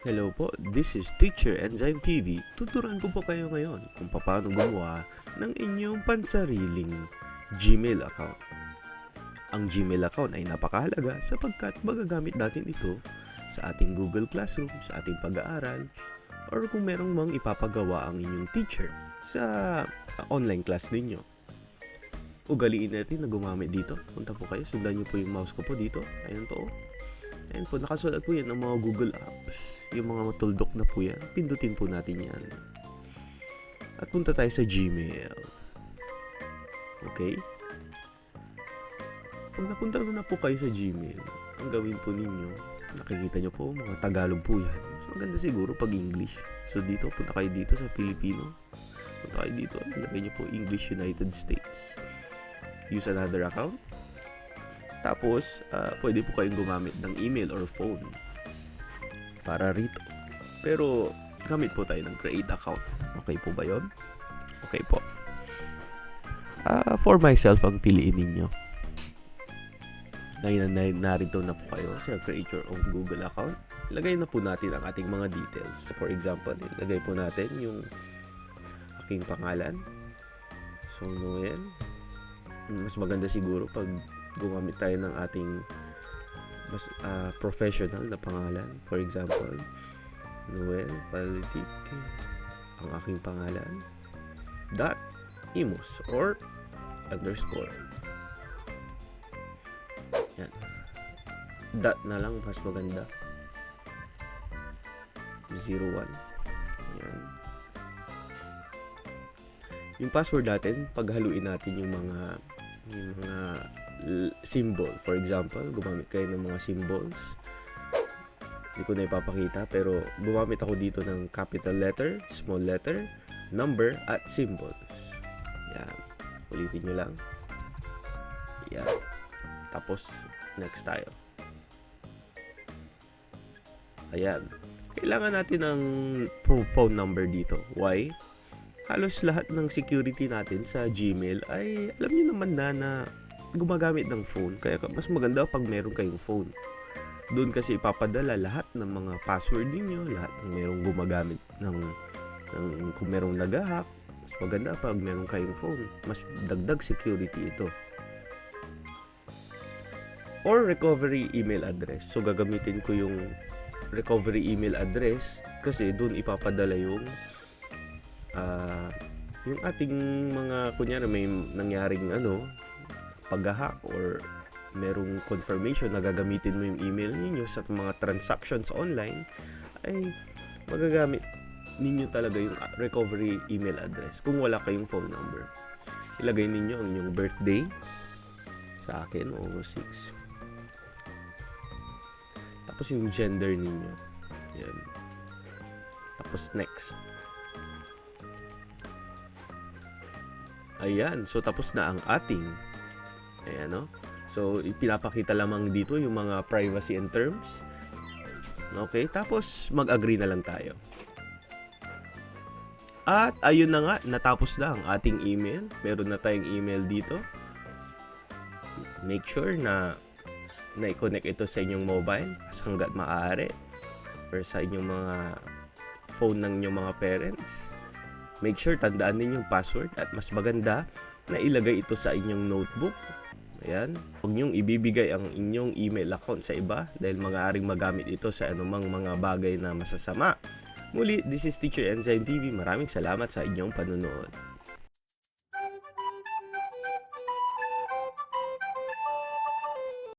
Hello po, this is Teacher Enzyme TV. Tuturuan ko po kayo ngayon kung paano gumawa ng inyong pansariling Gmail account. Ang Gmail account ay napakahalaga sapagkat magagamit natin ito sa ating Google Classroom, sa ating pag-aaral, or kung merong mang ipapagawa ang inyong teacher sa online class ninyo. Ugaliin natin na gumamit dito. Punta po kayo, sundan nyo po yung mouse ko po dito. Ayan po. Ayan po, nakasulat po yan ng mga Google Apps. Yung mga matuldok na po yan. Pindutin po natin yan. At punta tayo sa Gmail. Okay? Pag napunta na po kayo sa Gmail, ang gawin po ninyo, nakikita nyo po, mga Tagalog po yan. So, maganda siguro pag English. So, dito, punta kayo dito sa Filipino. Punta kayo dito, ilagay nyo po English United States. Use another account. Tapos, pwede po kayong gumamit ng email or phone para rito. Pero, gamit po tayo ng create account. Okay po ba yun? Okay po. For myself, ang piliin ninyo. Ngayon na narito na po kayo sa create your own Google account. Ilagay na po natin ang ating mga details. For example, ilagay po natin yung aking pangalan. So, Noel. Mas maganda siguro pag gumamit tayo ng ating mas professional na pangalan. For example, Noel Politik, ang aking pangalan, .imus or underscore. Yan. Dot na lang, mas maganda. 01. Yan. Yung password natin, paghaluin natin yung mga symbol. For example, gumamit kayo ng mga symbols. Hindi ko na ipapakita, pero gumamit ako dito ng capital letter, small letter, number, at symbols. Yan. Ulitin nyo lang. Yan. Tapos, next tayo. Ayan. Kailangan natin ng phone number dito. Why? Halos lahat ng security natin sa Gmail ay alam niyo naman na gumagamit ng phone. Kaya mas maganda pag meron kayong phone. Doon kasi ipapadala lahat ng mga password niyo, lahat ng merong gumagamit ng kung merong nag-hack. Mas maganda pag meron kayong phone. Mas dagdag security ito. Or recovery email address. So gagamitin ko yung recovery email address kasi doon ipapadala yung ating mga, kunyari may nangyaring pag-hack or merong confirmation na gagamitin mo yung email ninyo sa mga transactions online, ay magagamit ninyo talaga yung recovery email address kung wala kayong phone number. Ilagay ninyo ang inyong birthday, sa akin, August 6. Tapos yung gender ninyo. Yan. Tapos next. Ayan. So, tapos na ang ating. Ayan, no? So, pinapakita lamang dito yung mga privacy and terms. Okay. Tapos, mag-agree na lang tayo. At, ayun na nga. Natapos na ang ating email. Meron na tayong email dito. Make sure na i-connect ito sa inyong mobile hanggat maaari. Or sa inyong mga phone ng inyong mga parents. Make sure tandaan ninyo yung password at mas maganda na ilagay ito sa inyong notebook. Ayan. Huwag niyong ibibigay ang inyong email account sa iba dahil maaaring magamit ito sa anumang mga bagay na masasama. Muli, this is Teacher Enzyme TV. Maraming salamat sa inyong panunood.